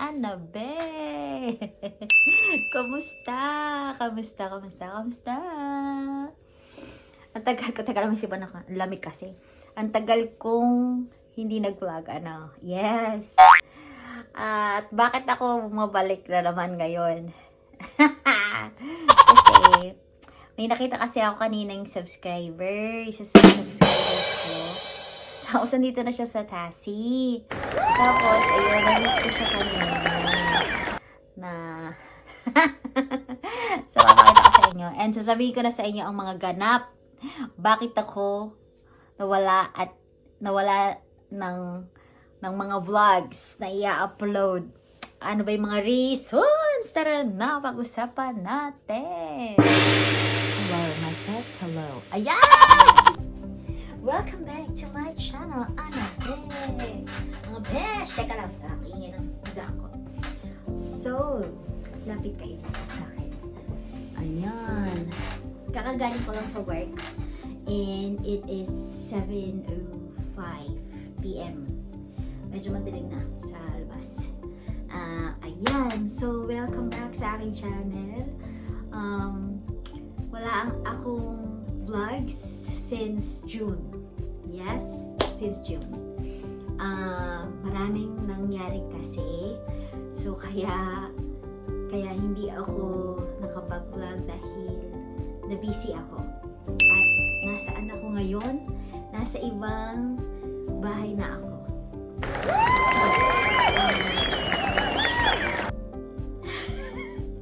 Annabelle! Kamusta? Kamusta? Ang tagal ko, teka lang, masipan ako. Ang lamig kasi. Ang tagal kong hindi nag-vlog, ano. Yes! At bakit ako bumabalik na naman ngayon? Kasi, may nakita kasi ako kaninang subscriber. Isa sa subscribers ko. Tapos, nandito na siya sa Tassie. Tapos, ayun, nandito ko siya kanina. Na, so, papakita ko sa inyo. And sasabihin ko na sa inyo ang mga ganap. Bakit ako nawala ng mga vlogs na i-upload. Ano ba yung mga reasons? Tara na, pag-usapan natin. Hello, my test. Hello. Ayan! Welcome back to my channel, Annabelle. Mga besh! Teka lang, ingin ng tiga ko. So, lapit kayo sa akin. Ayan. Kakagaling ko lang sa work. And it is 7:05 p.m. Medyo madilim na sa labas. Ayan. So, welcome back sa aking channel. Wala akong vlogs since June. Yes, since June. Maraming nangyari kasi. So, kaya hindi ako nakapag-vlog dahil na-busy ako. At nasaan ako ngayon? Nasa ibang bahay na ako. So,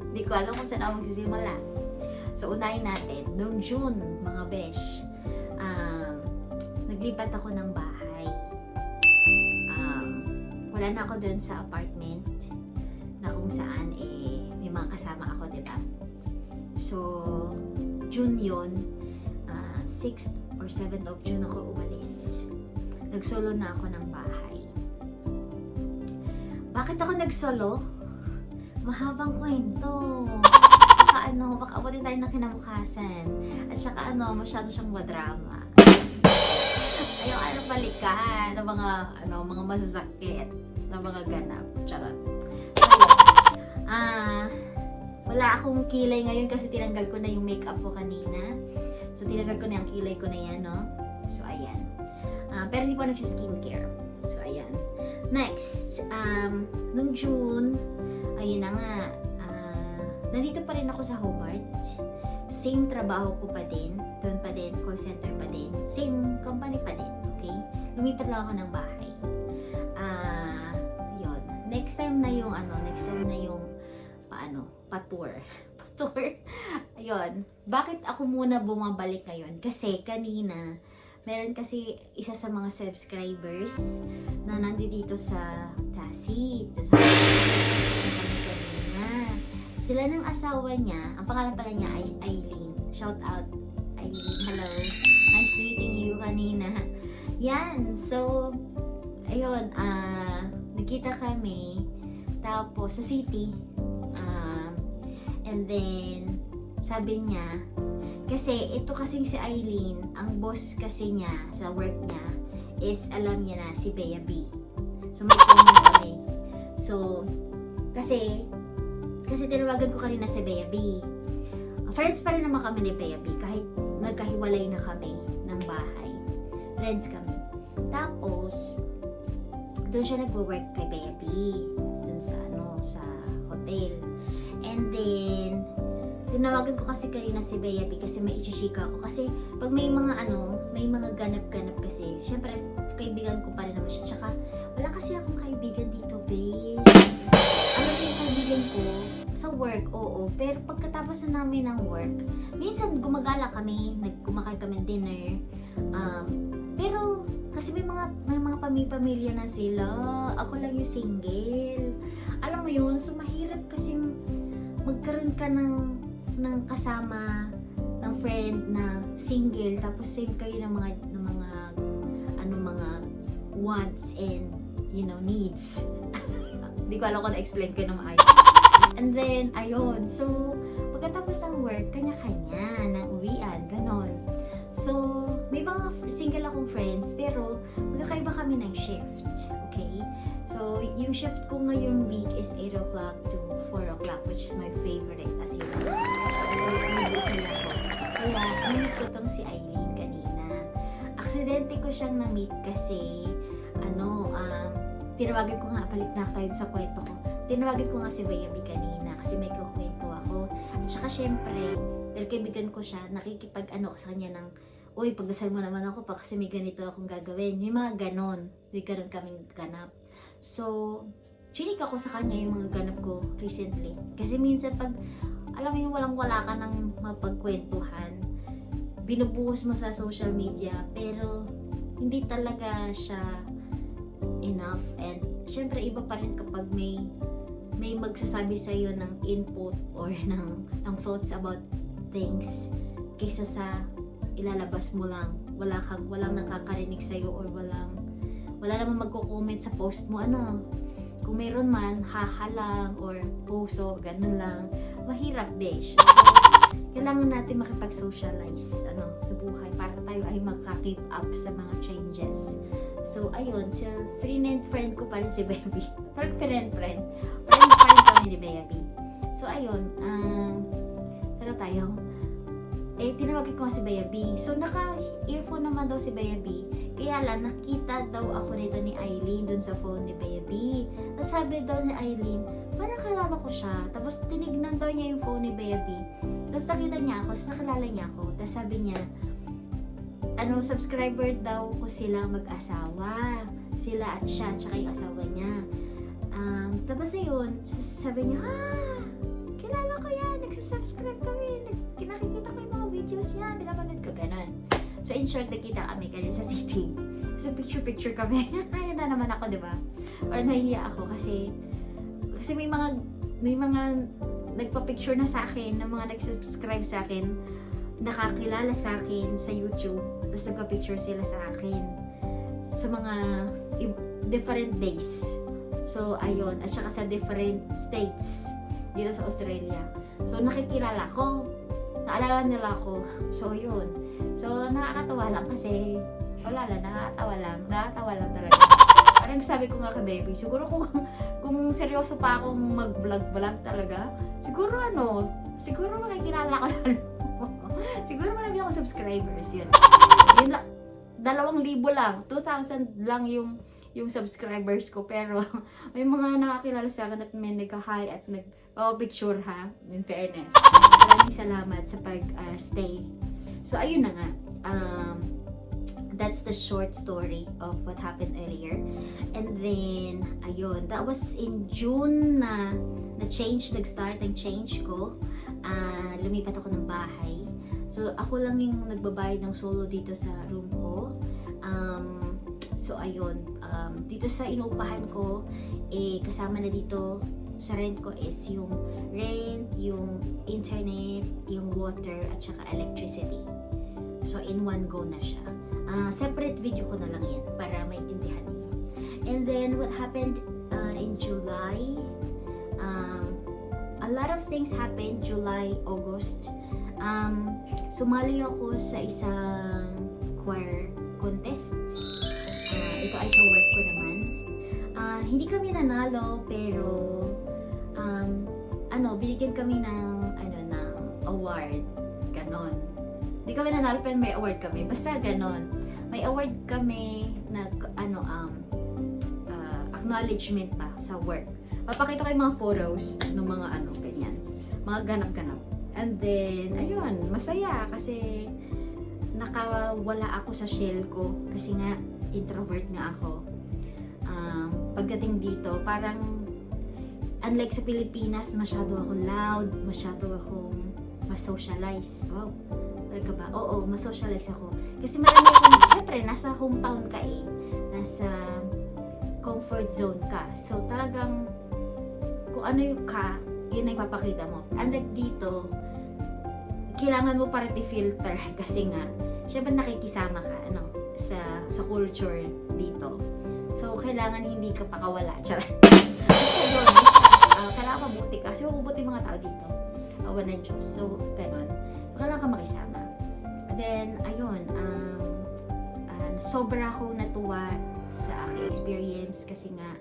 hindi ko alam kung saan ako magsisimula. So, unahin natin. Noong June, mga besh, naglipat ako ng bahay. Wala na ako doon sa apartment na kung saan may mga kasama ako, diba? So, June yun, 6th or 7th of June ako umalis. Nagsolo na ako ng bahay. Bakit ako nagsolo? Mahabang kwento. Baka abutin tayo ng kinabukasan. At saka masyado siyang madrama. Ayaw balikan ng mga masasakit na mga ganap. Charot. So, wala akong kilay ngayon kasi tinanggal ko na yung makeup ko kanina. So, tinanggal ko na yung kilay ko na yan, no? So, ayan. Pero hindi pa nagsi-skincare. So, ayan. Next, nung June, ayun na nga, nandito pa rin ako sa Hobart. Same trabaho ko pa din. Doon pa din, call center pa din. Same company pa din, okay? Lumipat lang ako ng bahay. Yun. Next time na yung pa-tour. Ayun. Bakit ako muna bumabalik ngayon? Kasi kanina, meron kasi isa sa mga subscribers na nandito sa Tassie. Sila ng asawa niya, ang pangalan pala niya ay Eileen. Shout out, Eileen. Hello. Nice meeting you kanina. Yan. So, ayun, nagkita kami. Tapos, sa city. And then, sabi niya, kasi ito kasing si Eileen, ang boss kasi niya sa work niya is alam niya na si Bea B. So, may comment kami. So, kasi tinawagan ko kanina si Bea B. Friends pa rin naman kami ni Bea B kahit nagkahiwalay na kami ng bahay. Friends kami. Tapos, doon siya nagwo-work kay Bea B. Doon sa hotel. And then, tinawagan ko kasi kanina si Bea B kasi may ichichika ako. Kasi, pag may mga ganap-ganap kasi, syempre, kaibigan ko pa rin naman siya. Tsaka, wala kasi akong kaibigan dito, babe. Ano yung kaibigan ko? Sa work, oo. Pero pagkatapos na namin ng work, minsan gumagala kami, kumakain kami dinner. Pero, kasi may mga pamilya na sila. Ako lang yung single. Alam mo yun, so mahirap kasi magkaroon ka ng kasama ng friend na single, tapos same kayo ng mga wants and needs. Hindi ko alam kung na-explain ko na maayos. And then, ayun. So, pagkatapos ng work, kanya-kanya, ng uwian, ganon. So, may mga mga single akong friends, pero magkakaiba kami ng shift. Okay? So, yung shift ko ngayong week is 8 o'clock to 4 o'clock, which is my favorite, as you know. So, nabuhay ako. Kaya, na-meet ko tong si Eileen kanina. Aksidente ko siyang na-meet kasi, tinawagan ko nga, balik na tayo sa kwento ko. Tinawagan ko nga si Bayabi kanina kasi may kukwento ako. At saka syempre, dahil kaibigan ko siya, nakikipag-ano ko sa kanya ng, uy, pagdasal mo naman ako pa kasi may ganito akong gagawin. Yung mga ganon. May ganon kaming ganap. So, chinik ako sa kanya yung mga ganap ko recently. Kasi minsan pag, alam mo yung walang-wala ka ng mapagkwentuhan, binubuhos mo sa social media, pero hindi talaga siya enough. And syempre iba pa rin kapag may magsasabi sa iyo ng input or ng thoughts about things kaysa sa ilalabas mo lang, walang nakakarinig sa iyo or wala namang magko-comment sa post mo, kung meron man, haha lang or puso, ganun lang, mahirap besh. So, kailangan natin makipag-socialize sa buhay para tayo ay makaka-keep up sa mga changes. So, ayun, so, friend ko pa rin si Baby. Parang friend pa rin kami ni Baby. So, ayun, sana tayo. Tinawagin ko si Baby. So, naka-earphone naman daw si Baby. Kaya lang, nakita daw ako nito ni Eileen dun sa phone ni Baby. Tapos sabi daw ni Eileen, parang kalala ko siya. Tapos tinignan daw niya yung phone ni Baby. Tapos nakita niya ako, tapos nakilala niya ako. Tapos sabi niya, subscriber daw ko sila mag-asawa. Sila at siya, tsaka yung asawa niya. Tapos ayun, sabi niya, kilala ko yan, nagsasubscribe kami, nakikita ko yung mga videos niya, pinapanood ko, ganun. So in short, nakita kami kanina sa city. So picture kami. Ayun na naman ako, di ba? Or nahihiya ako kasi may mga nagpa-picture na sa akin, na mga nag-subscribe sa akin, nakakilala sa akin sa YouTube, tapos nagpa-picture sila sa akin sa mga different days. So ayun, at saka sa different states dito sa Australia. So nakikilala ko, naalala nila ako. So yun. So nakakatawa lang kasi nakakatawa lang talaga. Parang sabi ko nga kay Baby, siguro kung seryoso pa akong mag-vlog talaga, siguro makikilala ko lang. Siguro marami akong subscribers yun. Yun lang, 2,000 lang, 2,000 lang yung subscribers ko, pero may mga nakakilala sa akin at may nagka-hi at nag-picture ha, in fairness. Maraming salamat sa pag-stay. So ayun na nga, that's the short story of what happened earlier. And then, ayun, that was in June na nag-start ang change ko. Lumipat ako ng bahay. So, ako lang yung nagbabayad ng solo dito sa room ko. So, ayun, dito sa inuupahan ko, kasama na dito sa rent ko is yung rent, yung internet, yung water, at saka electricity. So, in one go na siya. Separate video ko na lang yan para maintindihan niyo. And then, what happened in July? A lot of things happened July, August. Sumali ako sa isang choir contest. Ito ay sa work ko naman. Hindi kami nanalo, pero binigyan kami ng award. Ganon. Hindi kami nanalo, pero may award kami. Basta ganon. May award kami na acknowledgement pa sa work. Papakita ko yung mga photos ng mga ganyan. Mga ganap-ganap. And then, ayun, masaya kasi nakawala ako sa shell ko kasi nga introvert nga ako. Pagdating dito, parang unlike sa Pilipinas, masyado akong loud, masyado akong masocialize. Wow, talaga ba? Oo, masocialize ako. Kasi marami akong, syempre, nasa hometown ka nasa comfort zone ka. So, talagang, kung ano yung yun ang ipapakita mo. Unlike dito, kailangan mo pa rin i-filter kasi nga, syempre nakikisama ka sa culture dito. So, kailangan hindi ka pakawala. Charot. Kailangan mabuti ka. Kasi mabubuti mga tao dito. Awan ng Diyos. So, ganun. So, kailangan ka makisama. Then, ayun. sobra akong natuwa sa aking experience kasi nga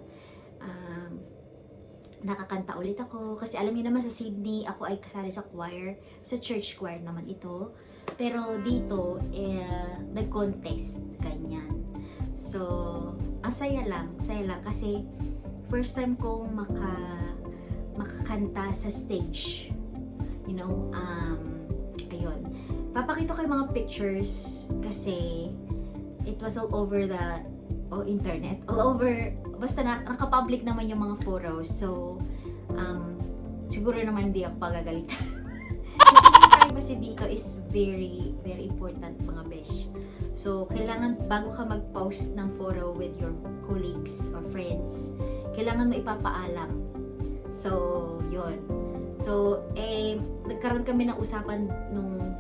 nakakanta ulit ako. Kasi alam niyo naman sa Sydney, ako ay kasali sa choir. Sa church choir naman ito. Pero dito, nag-contest. Ganyan. So, ang saya lang. Saya lang. Kasi first time kong makakanta sa stage. You know, ayun. Papakita ko yung mga pictures kasi it was all over the internet. All over, basta naka-public naman yung mga photos. So, siguro naman hindi ako pagagalitan. Kasi yung privacy dito is very, very important mga besh. So, kailangan bago ka mag-post ng photo with your colleagues or friends, kailangan mo ipapaalam. So, yun. So, nagkaroon kami ng usapan nung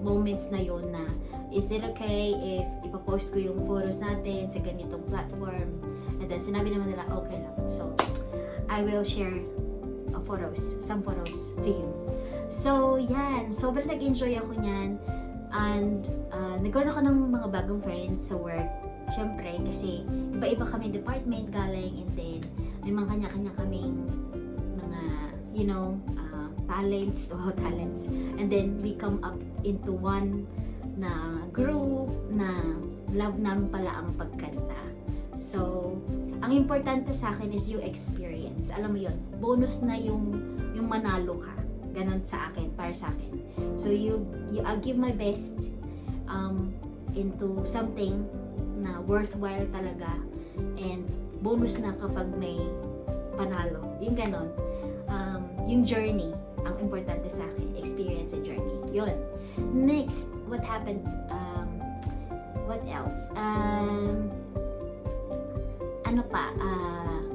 moments na yon na is it okay if ipapost ko yung photos natin sa ganitong platform? And then sinabi naman nila okay lang. So, I will share some photos to you. So, yan. Sobrang nag-enjoy ako niyan. And nagkaroon ako ng mga bagong friends sa work. Siyempre, kasi iba-iba kami department galing and then may mga kanya-kanya kaming mga, you know, talents. And then we come up into one na group na love namin pala ang pagkanta. So, ang importante sa akin is yung experience. Alam mo yun, bonus na yung manalo ka. Ganon sa akin, para sa akin. So, I'll give my best into something na worthwhile talaga. And bonus na kapag may panalo. Yung ganon. Yung journey, ang importante sa akin. Experience and journey. Yun. Next, what happened? What else? Ano pa?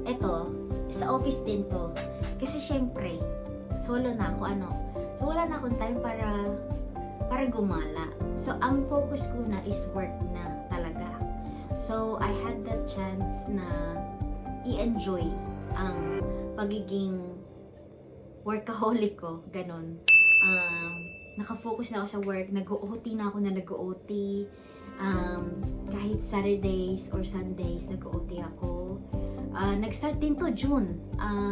Eto, sa office din to. Kasi syempre, solo na ako, So, wala na akong time para gumala. So, ang focus ko na is work na talaga. So, I had that chance na i-enjoy ang pagiging workaholic ko, ganon. Nakafocus na ako sa work, nag-OT na ako na nag-OT. Kahit Saturdays or Sundays, nag-OT ako. Nag-start din to June,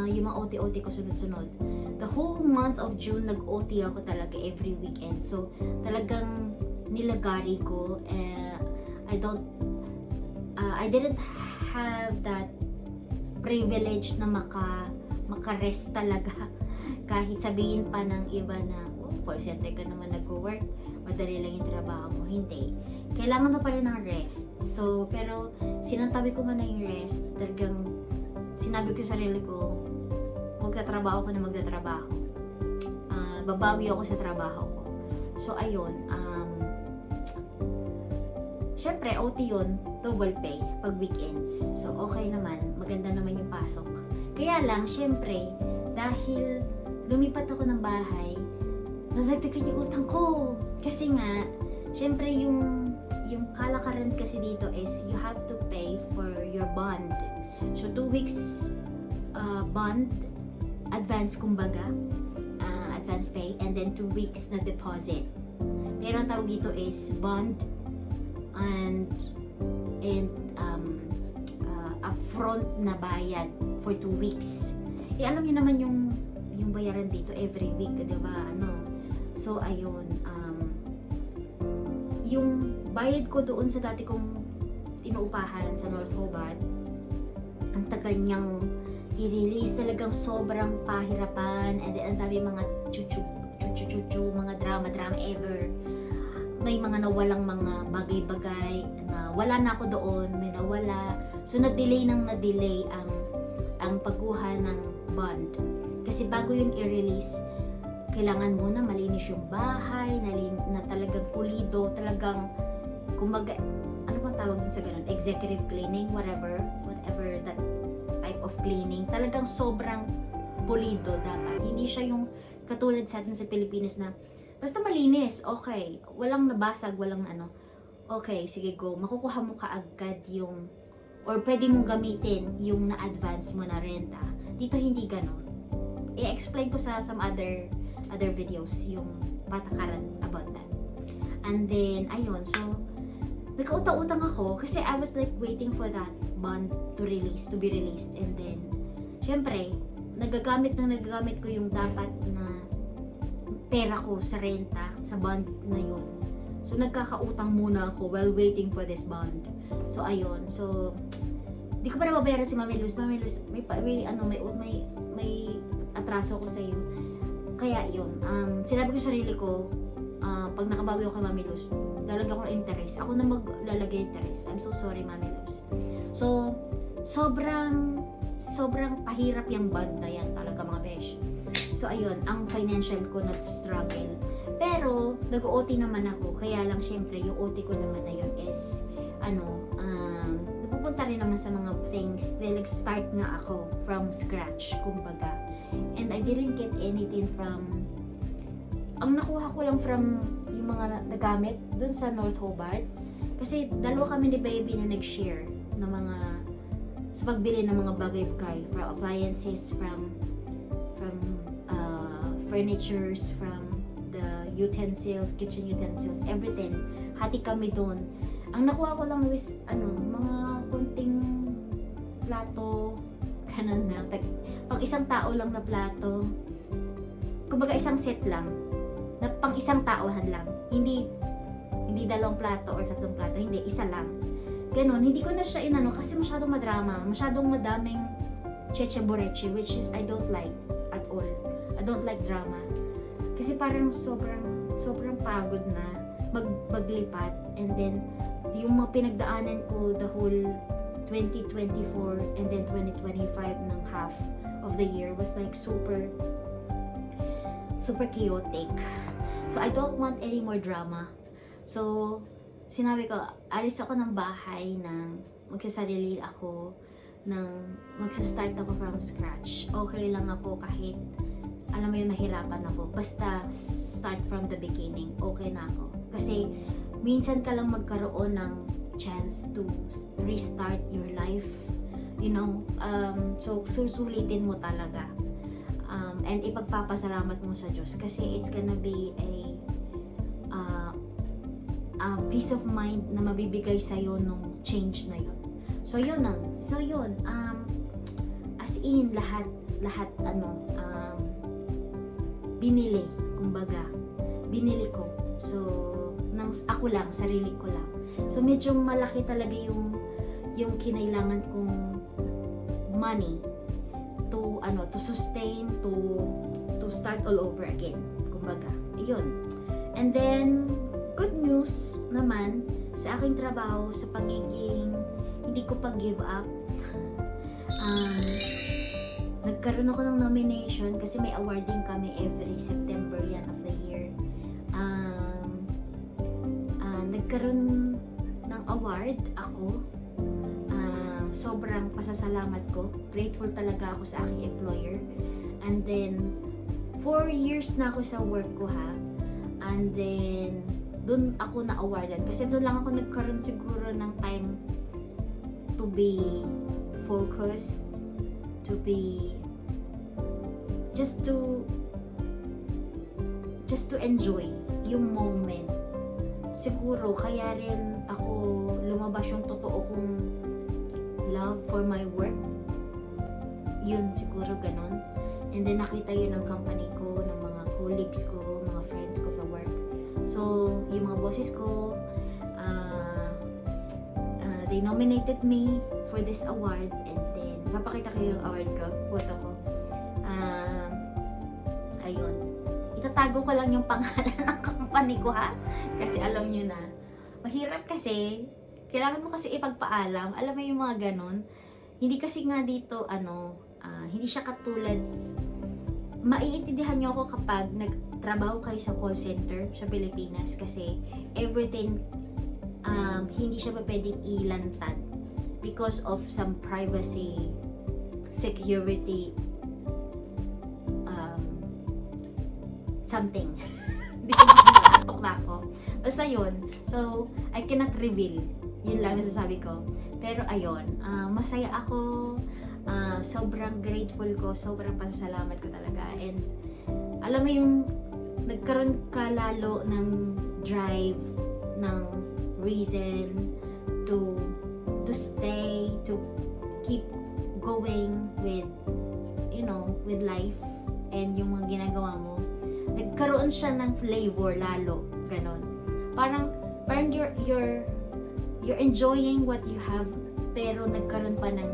yung mga OT-OT ko sunod-sunod. The whole month of June, nag-OT ako talaga every weekend. So, talagang nilagari ko. I didn't have that privilege na maka-rest talaga. Kahit sabihin pa ng iba na, call center ka naman nag-work, madali lang yung trabaho mo. Hindi. Kailangan mo pa rin ng rest. So, pero sinantabi ko man na yung rest, talagang sinabi ko sa sarili ko, magtatrabaho ko na magtatrabaho. Babawi ako sa trabaho ko. So, ayun. Syempre, OT yun, double pay pag weekends. So, okay naman. Maganda naman yung pasok. Kaya lang, syempre, dahil lumipat ako ng bahay, nadagdagan yung utang ko. Kasi nga, syempre yung kalakaran kasi dito is you have to pay for your bond. So, 2 weeks bond, advance kumbaga, advance pay, and then 2 weeks na deposit. Pero ang tawag dito is bond and upfront na bayad for 2 weeks. Alam niyo naman yung bayaran dito every week, di ba? So, ayun. Yung bayad ko doon sa dati kong inuupahan sa North Hobart, ang tagal niyang i-release, talagang sobrang pahirapan, and then ang dami mga chuchu, mga drama ever. May mga nawalang mga bagay-bagay na wala na ako doon, may nawala. So, na-delay ang pagkuha ng bond. Kasi bago yun i-release, kailangan mo na malinis yung bahay, na talagang pulido, talagang, kumbaga, ano bang tawag dun sa ganun? Executive cleaning, whatever that type of cleaning. Talagang sobrang pulido dapat. Hindi siya yung katulad sa atin sa Pilipinas na, basta malinis, okay. Walang nabasag, walang okay, sige go. Makukuha mo kaagad yung, or pwede mong gamitin yung na-advance mo na renta. Dito hindi ganun. I-explain ko sa some other videos yung patakaran about that. And then, ayun, so, nagkautang-utang ako kasi I was like waiting for that bond to be released, and then syempre nagagamit ko yung dapat na pera ko sa renta sa bond na yun. So nagkakautang muna ako while waiting for this bond. So ayun, so di ko pa nababayaran si Mami Luz. Mami Luz, may atraso ko sa iyo. Kaya yun, sinabi ko sa sarili ko, pag nakabawi ako kay Mami Luz, lalagyan ko ng interest. Ako na maglalagay interest. I'm so sorry, Mami Luz. So, sobrang pahirap yung band na yan talaga, mga besh. So, ayun, ang financial ko nag-struggle. Pero, nag-OT naman ako. Kaya lang, syempre, yung OT ko naman na yun is, napupunta rin naman sa mga things. Then, nag-start nga ako from scratch, kumbaga. And I didn't get anything from, ang nakuha ko lang from yung mga nagamit dun sa North Hobart. Kasi dalawa kami ni Baby na nag-share ng mga, sa pagbili ng mga bagay-bagay, from appliances, from furnitures, from the utensils, kitchen utensils, everything. Hati kami doon. Ang nakuha ko lang is, mga kunting plato, kanan na, pang isang tao lang na plato. Kumbaga isang set lang, na pang isang taohan lang. Hindi dalawang plato or tatlong plato, hindi, isa lang. Ganon, hindi ko na siya inano kasi masyadong madrama, masyadong madaming cheche-boreche, which is I don't like at all. I don't like drama. Kasi parang sobrang pagod na maglipat, and then yung mga pinagdaanan ko the whole 2024 and then 2025 ng half of the year was like super chaotic. So I don't want any more drama. So sinabi ko, alis ako ng bahay nang magsasarili ako, nang magsastart ako from scratch. Okay lang ako kahit alam mo yun, mahirapan ako. Basta start from the beginning, okay na ako. Kasi minsan ka lang magkaroon ng chance to restart your life, you know. So susulitin mo talaga, and ipagpapasalamat mo sa Diyos kasi it's gonna be a peace of mind na mabibigay sa'yo nung change na yun. So yun, as in lahat binili, kumbaga binili ko. So ako lang, sarili ko lang. So medyo malaki talaga yung kinailangan kong money to sustain, to start all over again, kumbaga. Ayun. And then good news naman sa aking trabaho, sa pagiging hindi ko pag-give up. Nagkaroon ako ng nomination kasi may awarding kami every September yan of the year. Nagkaroon ng award ako. Sobrang pasasalamat ko. Grateful talaga ako sa aking employer. And then 4 years na ako sa work ko, ha. And then doon ako na-awardan kasi doon lang ako nagkaroon siguro ng time to be focused, to be just to enjoy yung moment. Siguro kaya rin ako lumabas yung totoo kong love for my work. Yun siguro ganon. And then nakita yun ng company ko, ng mga colleagues ko, mga friends ko sa work. So yung mga bosses ko, they nominated me for this award, and then papakita ko yung award ko, photo ko. Ayun, itatago ko lang yung pangalan ng company ko, ha, kasi alam nyo na mahirap kasi kailangan mo kasi ipagpaalam, alam mo yung mga ganon. Hindi kasi nga dito hindi siya katulad, maiintindihan nyo ako kapag nagtrabaho kayo sa call center sa Pilipinas kasi everything hindi siya pwedeng ilantad because of some privacy, security, something. Hindi ko makatok na ako. Basta yun. So, I cannot reveal. Yun lang masasabi ko. Pero ayun, masaya ako. Sobrang grateful ko. Sobrang pasasalamat ko talaga. And alam mo yung nagkaroon ka lalo ng drive, ng reason to stay, to keep going with, with life and yung mga ginagawa mo. Nagkaroon siya ng flavor lalo, ganon. Parang you're enjoying what you have, pero nagkaroon pa ng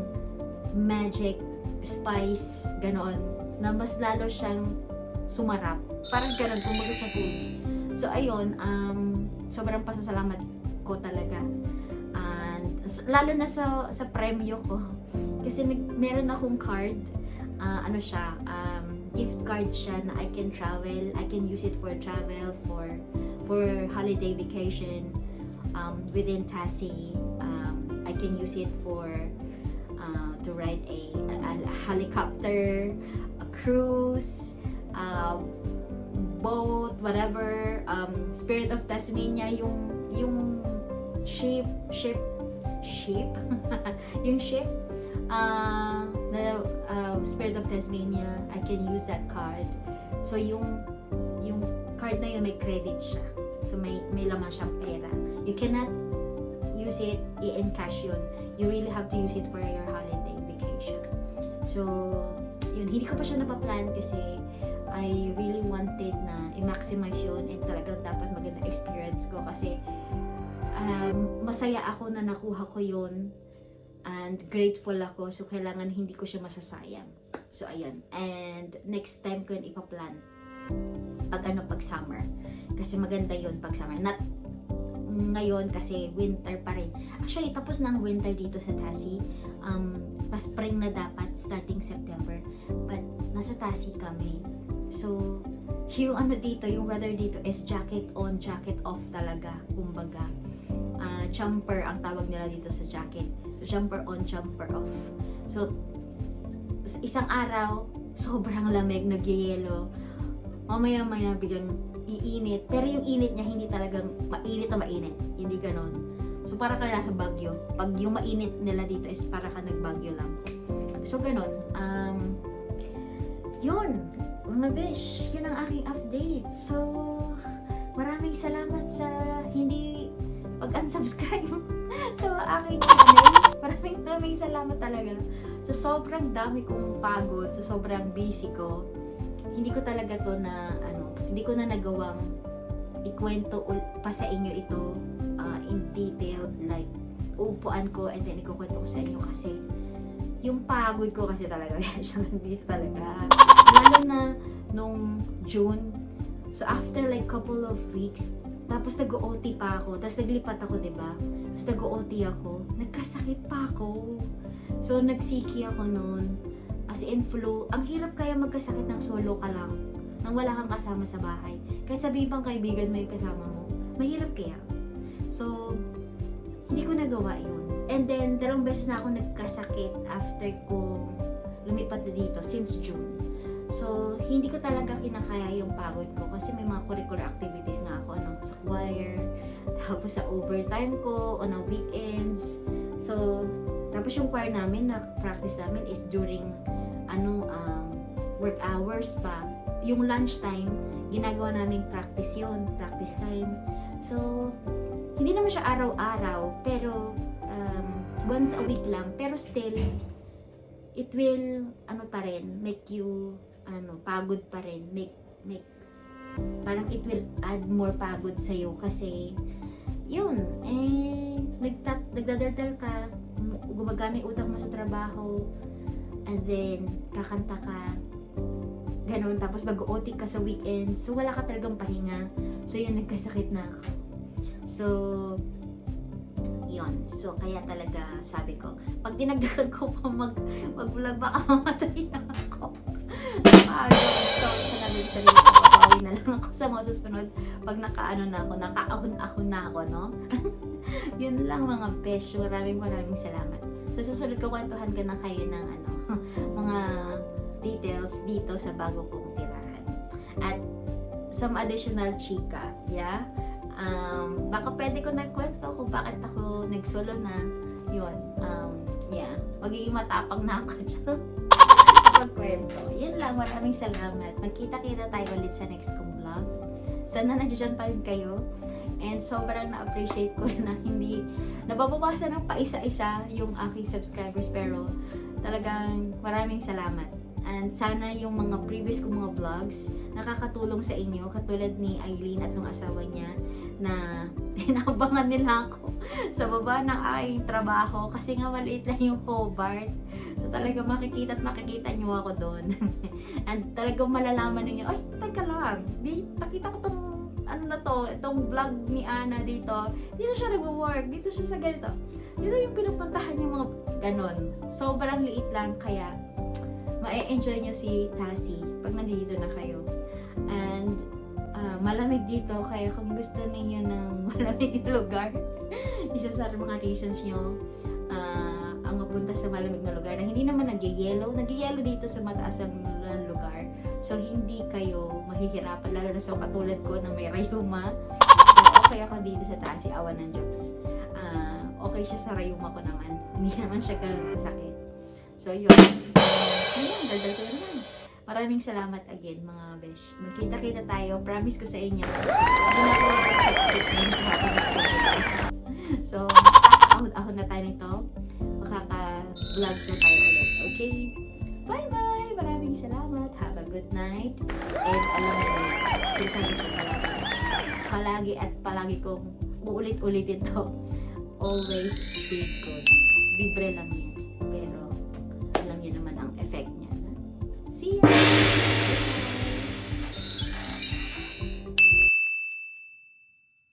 magic, spice, ganon, na mas lalo siyang sumarap. Parang ganon, kumbaga sa food. So, ayun, sobrang pasasalamat ko talaga. And, lalo na sa premyo ko. Kasi meron akong card, gift card siya na I can travel. I can use it for travel, for holiday vacation within Tassie. I can use it for to ride a helicopter, a cruise, boat, whatever. Spirit of Tasmania, yung ship yung ship, the Spirit of Tasmania, I can use that card. So yung card na yun may credit siya, so may laman siyang pera. You cannot use it in cash yun. You really have to use it for your holiday vacation. So yun, hindi ko pa siya napaplan kasi I really wanted na i-maximize yun, and talagang dapat maganda experience ko kasi masaya ako na nakuha ko yun and grateful ako, so kailangan hindi ko siya masasayang. So ayun, and next time ko yun ipaplan pag summer, kasi maganda yun pag summer, not ngayon kasi winter pa rin. Actually tapos na ang winter dito sa Tassie, pa-spring na dapat starting September, but nasa Tassie kami. So yung yung weather dito is jacket on, jacket off talaga, kumbaga. Jumper ang tawag nila dito sa jacket. So, jumper on, jumper off. So, isang araw, sobrang lamig, nagyayelo. Mamaya-maya, biglang iinit. Pero yung init niya, hindi talagang mainit na mainit. Hindi ganon. So, para ka nasa Baguio. Pag yung mainit nila dito is para ka nagbagyo lang. So, ganon. Yun. Mga besh, yun ang aking update. So, maraming salamat sa hindi pag-unsubscribe sa aking channel. Maraming salamat talaga. So, sobrang dami kong pagod, sa sobrang busy ko. Hindi ko talaga to na, hindi ko na nagawang ikwento pa sa inyo ito in detail. Like, uupuan ko and then ikukwento ko sa inyo kasi yung pagod ko kasi talaga, siya nandito talaga. Lalo na nung June. So, after like couple of weeks, tapos nag-OT pa ako, tapos naglipat ako, diba? Tapos nag-OT ako, nagkasakit pa ako. So, nagsiki ako noon. As in flu. Ang hirap kaya magkasakit ng solo ka lang, nang wala kang kasama sa bahay. Kahit sabihin pang kaibigan mo yung kasama mo, mahirap kaya. So, hindi ko nagawa yun. And then, 2 beses na ako nagkasakit after kong lumipat na dito, since June. So, hindi ko talaga kinakaya yung pagod ko kasi may mga curricular activities nga ako, sa choir, tapos sa overtime ko, on a weekends. So, tapos yung choir namin, na practice namin is during, work hours pa. Yung lunch time, ginagawa namin practice time. So, hindi naman siya araw-araw, pero, once a week lang, pero still, it will, pa rin, make you, pagod pa rin, parang it will add more pagod sa'yo kasi yun, nagdadaldal ka, gumagana yung utak mo sa trabaho, and then kakanta ka, ganun, tapos mag-OT ka sa weekend, so wala ka talagang pahinga. So yun, nagkasakit na ako. So yun, so kaya talaga sabi ko, pag dinagdagan ko pa mag-vlog, baka mamatay na ako. So sabi sa sarili ko, babawi na lang ako sa mga susunod pag nakaahon na ako, no? Yun lang mga besh, maraming salamat. Sa susunod ko, kwentuhan ko na kayo ng mga details dito sa bago kong tirahan. At some additional chika, yeah? Baka pwede ko nagkwento kung bakit ako nagsolo na, yun, yeah, magiging matapang na ako dyan. Pagkwento. Yun lang, maraming salamat. Magkita-kita tayo ulit sa next kong vlog. Sana nandiyan pa rin kayo. And sobrang na-appreciate ko na hindi nababawasan ng paisa-isa yung aking subscribers, pero talagang maraming salamat. And sana yung mga previous kong mga vlogs nakakatulong sa inyo, katulad ni Eileen at ng asawa niya na inabangan nila ako sa baba ng aking trabaho kasi nga maliit lang yung Hobart. So talaga makikita at makikita nyo ako doon. And talagang malalaman ninyo, ay, teka lang, nakita ko tong itong vlog ni Ana dito. Dito siya nag-work, dito siya sa ganito. Dito yung pinupuntahan yung mga ganon. Sobrang liit lang, kaya ma-enjoy nyo si Tassie pag nandito na kayo. And malamig dito, kaya kung gusto ninyo ng malamig na lugar, isa sa mga reasons nyo ang mapunta sa malamig na lugar na hindi naman nagyayelo dito sa mataas na lugar. So hindi kayo mahihirapan, lalo na sa katulad ko na may rayuma. So okay ako dito sa Tassie, awan ng Diyos. Okay siya sa rayuma ko naman, hindi naman siya ganun sakit. So yun. Ayan, daldal ko naman. Maraming salamat again, mga besh. Magkita-kita tayo. Promise ko sa inyo. So, ahon na tayo nito. Makaka-vlog na tayo ulit. Okay? Bye-bye! Maraming salamat. Have a good night. And alam mo, sinasabi ko palagi at palagi kong uulit-ulitin to. Always be good. Libre lang yan.